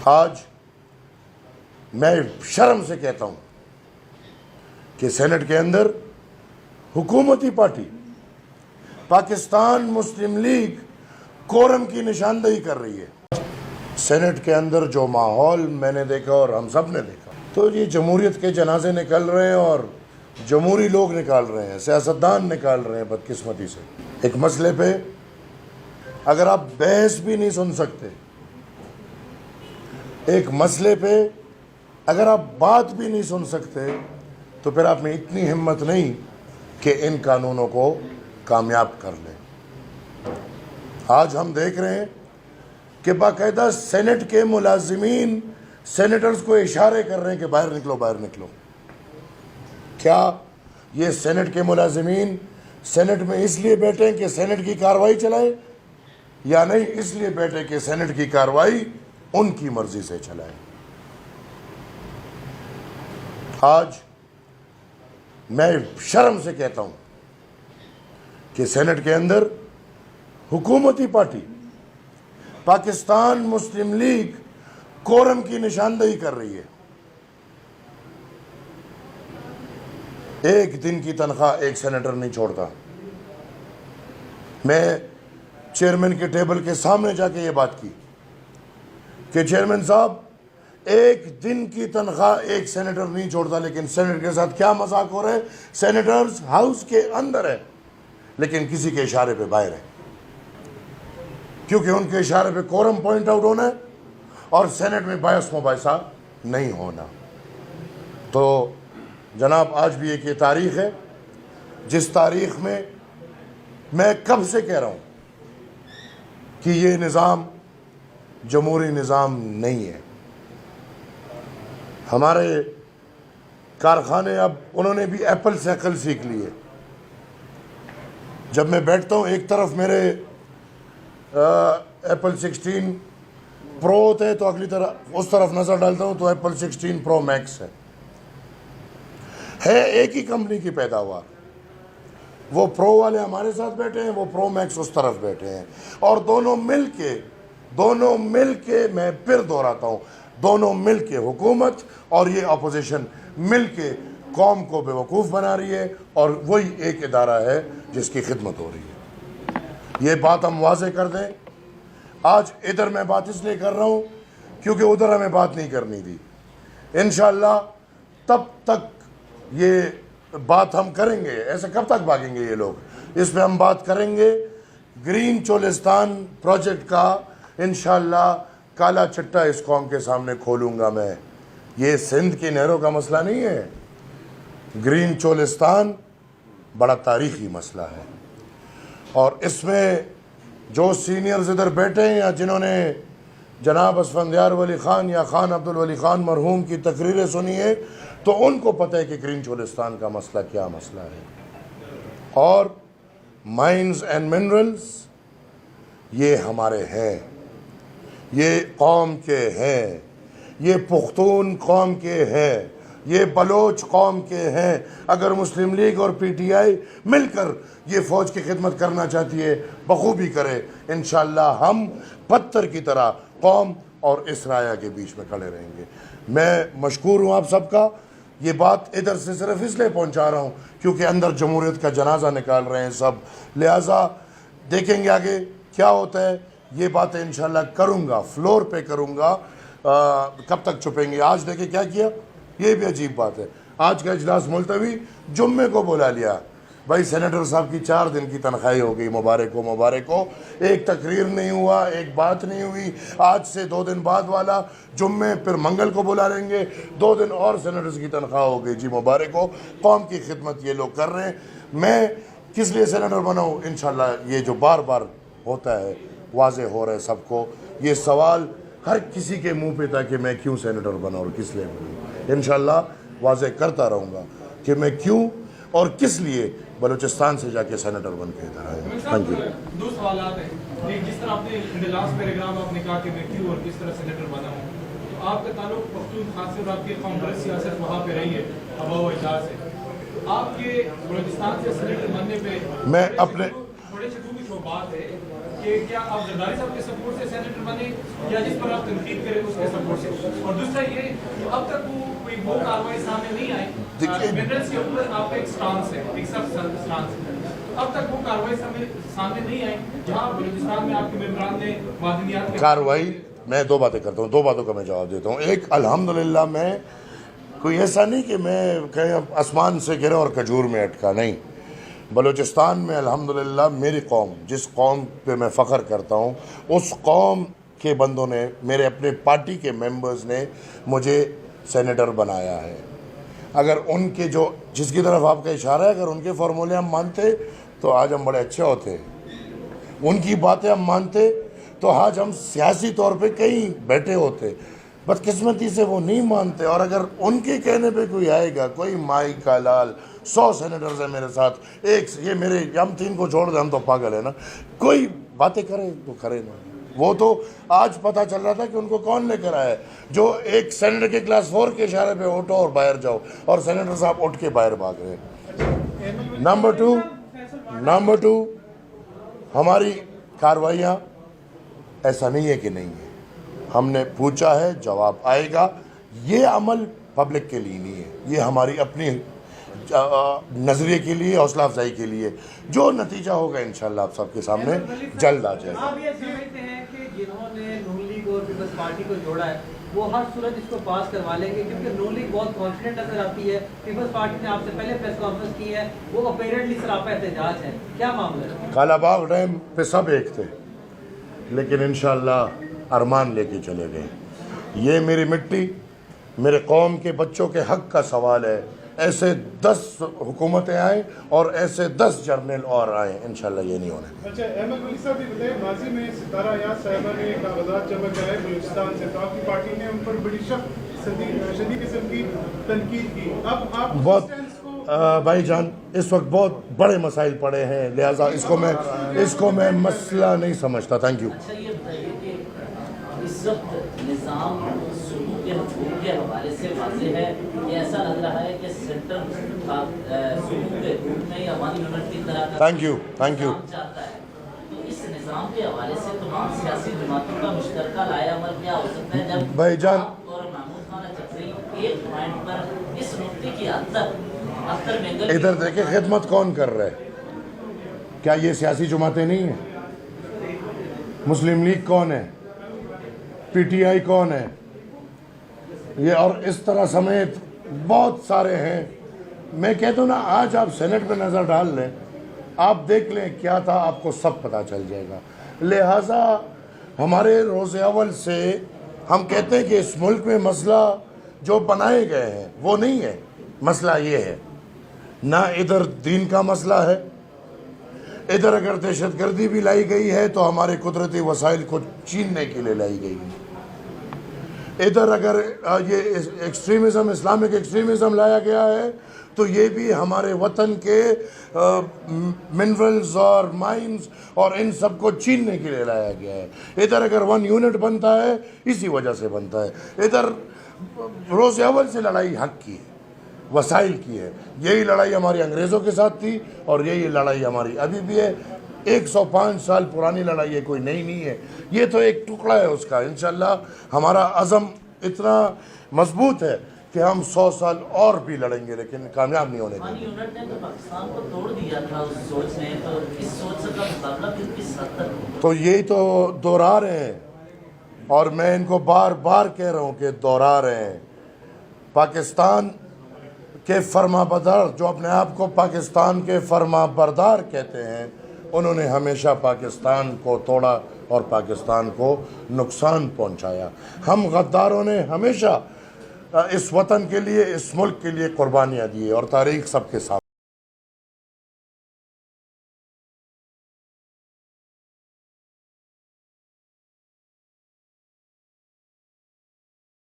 آج میں شرم سے کہتا ہوں کہ سینٹ کے اندر حکومتی پارٹی پاکستان مسلم لیگ کورم کی نشاندہی کر رہی ہے۔ سینٹ کے اندر جو ماحول میں نے دیکھا اور ہم سب نے دیکھا، تو یہ جمہوریت کے جنازے نکل رہے ہیں اور جمہوری لوگ نکال رہے ہیں، سیاستدان نکال رہے ہیں بدقسمتی سے۔ ایک مسئلے پہ اگر آپ بحث بھی نہیں سن سکتے، ایک مسئلے پہ اگر آپ بات بھی نہیں سن سکتے، تو پھر آپ میں اتنی ہمت نہیں کہ ان قانونوں کو کامیاب کر لیں۔ آج ہم دیکھ رہے ہیں کہ باقاعدہ سینٹ کے ملازمین سینیٹرز کو اشارے کر رہے ہیں کہ باہر نکلو باہر نکلو۔ کیا یہ سینٹ کے ملازمین سینٹ میں اس لیے بیٹھے ہیں کہ سینٹ کی کارروائی چلائے، یا نہیں اس لیے بیٹھے کہ سینٹ کی کارروائی ان کی مرضی سے چلائے؟ آج میں شرم سے کہتا ہوں کہ سینٹ کے اندر حکومتی پارٹی پاکستان مسلم لیگ کورم کی نشاندہی کر رہی ہے۔ ایک دن کی تنخواہ ایک سینیٹر نہیں چھوڑتا۔ میں چیئرمین کے ٹیبل کے سامنے جا کے یہ بات کی کہ چیئرمین صاحب، ایک دن کی تنخواہ ایک سینیٹر نہیں چھوڑتا، لیکن سینیٹر کے ساتھ کیا مذاق ہو رہا ہے؟ سینیٹرز ہاؤس کے اندر ہے لیکن کسی کے اشارے پہ باہر ہے، کیونکہ ان کے اشارے پہ کورم پوائنٹ آؤٹ ہونا ہے اور سینٹ میں باعث مباحثہ نہیں ہونا۔ تو جناب، آج بھی ایک یہ تاریخ ہے جس تاریخ میں میں کب سے کہہ رہا ہوں کہ یہ نظام جمہوری نظام نہیں ہے۔ ہمارے کارخانے اب انہوں نے بھی ایپل سے عقل سیکھ لی ہے۔ جب میں بیٹھتا ہوں ایک طرف میرے ایپل 16 پرو ہوتے ہیں تو اگلی طرف اس طرف نظر ڈالتا ہوں تو ایپل 16 پرو میکس ہے ایک ہی کمپنی کی پیداوار۔ وہ پرو والے ہمارے ساتھ بیٹھے ہیں، وہ پرو میکس اس طرف بیٹھے ہیں، اور دونوں مل کے میں پھر دہراتا ہوں، دونوں مل کے حکومت اور یہ اپوزیشن مل کے قوم کو بیوقوف بنا رہی ہے، اور وہی ایک ادارہ ہے جس کی خدمت ہو رہی ہے۔ یہ بات ہم واضح کر دیں۔ آج ادھر میں بات اس لیے کر رہا ہوں کیونکہ ادھر ہمیں بات نہیں کرنی تھی۔ انشاءاللہ تب تک یہ بات ہم کریں گے، ایسے کب تک بھاگیں گے یہ لوگ؟ اس پہ ہم بات کریں گے۔ گرین چولستان پروجیکٹ کا انشاءاللہ کالا چٹا اس قوم کے سامنے کھولوں گا میں۔ یہ سندھ کی نہروں کا مسئلہ نہیں ہے، گرین چولستان بڑا تاریخی مسئلہ ہے، اور اس میں جو سینئرز ادھر بیٹھے ہیں یا جنہوں نے جناب اسفندیار ولی خان یا خان عبدالولی خان مرحوم کی تقریریں سنی ہیں تو ان کو پتہ ہے کہ گرین چولستان کا مسئلہ کیا مسئلہ ہے۔ اور مائنز اینڈ منرلز یہ ہمارے ہیں، یہ قوم کے ہیں، یہ پختون قوم کے ہیں، یہ بلوچ قوم کے ہیں۔ اگر مسلم لیگ اور پی ٹی آئی مل کر یہ فوج کی خدمت کرنا چاہتی ہے، بخوبی کرے۔ انشاءاللہ ہم پتھر کی طرح قوم اور اس رایا کے بیچ میں کھڑے رہیں گے۔ میں مشکور ہوں آپ سب کا۔ یہ بات ادھر سے صرف اس لیے پہنچا رہا ہوں کیونکہ اندر جمہوریت کا جنازہ نکال رہے ہیں سب، لہٰذا دیکھیں گے آگے کیا ہوتا ہے۔ یہ باتیں انشاءاللہ کروں گا، فلور پہ کروں گا۔ کب تک چھپیں گے؟ آج دیکھیں کیا کیا، یہ بھی عجیب بات ہے۔ آج کا اجلاس ملتوی، جمعے کو بلا لیا۔ بھائی سینیٹر صاحب کی 4 دن کی تنخواہی ہو گئی، مبارک ہو۔ ایک تقریر نہیں ہوا، ایک بات نہیں ہوئی۔ آج سے 2 دن بعد والا جمعے، پھر منگل کو بلا لیں گے، 2 دن اور سینیٹرز کی تنخواہ ہو گئی۔ جی مبارک ہو، قوم کی خدمت یہ لوگ کر رہے ہیں۔ میں کس لیے سینیٹر بناؤں؟ انشاءاللہ یہ جو بار بار ہوتا ہے واضح ہو رہا ہے سب کو، یہ سوال ہر کسی کے منہ پہ تھا کہ میں کیوں سینیٹر بنا اور کس لیے بنا۔ انشاءاللہ واضح کرتا رہوں گا کہ میں کیوں اور کس لیے بلوچستان سے جا کے سینیٹر بن کے ادھر آیا۔ Thank you. 2 سوالات ہیں۔ جس طرح آپ نے لاسٹ پیراگراف آپ نے کہا کہ میں کیوں اور کس طرح سینیٹر بنا ہوں، تو آپ کا تعلق پختونخوا سے اور آپ کی قوم سیاست وہاں پہ رہی ہے آبا و اجداد سے۔ آپ کے بلوچستان سے سینیٹر بننے پہ میں اپنے की वो बात है कि क्या आप जरदारी साहब के सपोर्ट से सेनेटर बने या जिस पर आप तनकीद करें उसके सपोर्ट से, और दूसरा ये कि अब तक वो कार्रवाई सामने नहीं आई, मिनरल्स के ऊपर आपका एक स्टांस है, एक सख्त स्टांस है, तो अब तक वो कार्रवाई सामने नहीं आई जहाँ बलूचिस्तान में आपके मेंबरान ने मादनियात कार्रवाई। मैं दो बातें करता हूँ, दो बातों का मैं जवाब देता हूँ। एक, अल्हम्दुलिल्लाह मैं कोई ऐसा नहीं कि मैं कहीं आसमान से गिरा और खजूर में अटका, नहीं। बलूचिस्तान में अल्हम्दुलिल्लाह मेरी कौम, जिस कौम पे मैं फ़ख्र करता हूँ, उस कौम के बंदों ने, मेरे अपने पार्टी के मेंबर्स ने मुझे सेनेटर बनाया है। अगर उनके जो, जिसकी तरफ आपका इशारा है, अगर उनके फार्मूले हम मानते तो आज हम बड़े अच्छे होते, उनकी बातें हम मानते तो आज हम सियासी तौर पे कहीं बैठे होते। बदकिस्मती से वो नहीं मानते, और अगर उनके कहने पे कोई आएगा, कोई माई का लाल, 100 सेनेटर्स हैं मेरे साथ, एक ये मेरे, हम 3 को छोड़ दें, हम तो पागल है ना, कोई बातें करे तो करे ना। वो तो आज पता चल रहा था कि उनको कौन लेकर आया है, जो एक सेनेटर के क्लास 4 के इशारे पे उठो और बाहर जाओ, और सेनेटर साहब उठ के बाहर भाग रहे हैं। नंबर टू, हमारी कार्रवाइयाँ ऐसा नहीं है कि नहीं है, हमने पूछा है, जवाब आएगा। ये अमल पब्लिक के लिए नहीं है, ये हमारी अपनी नज़रिए के लिए, हौसला अफजाई के लिए। जो नतीजा होगा इंशाल्लाह आप सबके सामने जल्द आ जाएगा। आप ये समझते हैं कि जिन्होंने नून लीग और पीपल्स पार्टी को जोड़ा है वो हर सूरत इसको पास करवा लेंगे, क्योंकि नून लीग बहुत कॉन्फिडेंट नजर आती है, पीपल्स पार्टी ने आपसे पहले प्रेस कॉन्फ्रेंस की है, वो अपेरेंटली सरापा एहतजाज है, क्या मामला है? कालाबाग डैम पे सब एक थे, लेकिन इंशाल्लाह अरमान लेके चले गए। ये मेरी मिट्टी, मेरे कौम के बच्चों के हक का सवाल है। ऐसे 10 हुकूमतें आए और ऐसे 10 जर्नल और आए, इंशाल्लाह ये नहीं होने। अच्छा, अहमद वली साहब भी बताइए, माजी में सितारा याद साहिबा ने कागजात जमा कराए बलूचिस्तान से, तो आपकी पार्टी ने उन पर बड़ी शदीद किस्म की तनकीद की। अब आप बहुत भाईजान, इस वक्त बहुत बड़े मसाइल पड़े हैं, लिहाजा इसको मैं मसला नहीं समझता। Thank you. अच्छा, ये बताइए कि इस वक्त निज़ाम सुलूक के हकूक़ के हवाले से वाज़ेह है, ये ऐसा लग रहा है कि सेंटर सुलूक के रूप में या 1 यूनिट की तरह का थैंक यू चाहता है। तो इस निज़ाम के हवाले से तमाम सियासी जमातों का मुश्तरका लाया अमल क्या हो सकता है, जब भाईजान और महमूद खान चक्री एक पॉइंट पर इस नुक्ते की हद तक अख्तर बेंगल इधर देखे खिदमत कौन कर रहा है? क्या ये सियासी जमातें नहीं हैं? मुस्लिम लीग कौन है? पीटीआई कौन है? ये और इस तरह समेत बहुत सारे हैं। मैं कहता हूँ ना, आज आप सेनेट पे नज़र डाल लें, आप देख लें क्या था, आपको सब पता चल जाएगा। लिहाजा हमारे रोज़े अव्वल से हम कहते हैं कि इस मुल्क में मसला जो बनाए गए हैं वो नहीं है, मसला ये है ना, इधर दीन का मसला है, इधर अगर दहशतगर्दी भी लाई गई है तो हमारे कुदरती वसाइल को छीनने के लिए लाई गई है। इधर अगर ये एक्सट्रीमिज़म, इस्लामिक एक्सट्रीमिज़म लाया गया है तो ये भी हमारे वतन के मिनरल्स और माइंस और इन सब को छीनने के लिए लाया गया है। इधर अगर 1 यूनिट बनता है, इसी वजह से बनता है। इधर रोज़ अव्वल से लड़ाई हक की है, वसाइल की है। यही लड़ाई हमारी अंग्रेज़ों के साथ थी और यही लड़ाई हमारी अभी भी है। 105 साल पुरानी लड़ाई है, कोई नई नहीं है। ये तो एक टुकड़ा है उसका। इंशाल्लाह हमारा अज़म इतना मजबूत है कि हम 100 साल और भी लड़ेंगे, लेकिन कामयाब नहीं होने देंगे। यूनिट ने तो पाकिस्तान को तोड़ दिया था उस सोच ने, तो इस सोच से का मुकाबला किस हद तक? तो यही तो दोहरा रहे हैं, और मैं इनको बार बार कह रहा हूँ कि दोहरा रहे हैं। पाकिस्तान के फरमाबरदार, जो अपने आप को पाकिस्तान के फरमाबरदार कहते हैं, उन्होंने हमेशा पाकिस्तान को तोड़ा और पाकिस्तान को नुकसान पहुंचाया। हम गद्दारों ने हमेशा इस वतन के लिए, इस मुल्क के लिए कुर्बानियाँ दी और तारीख़ सबके साथ।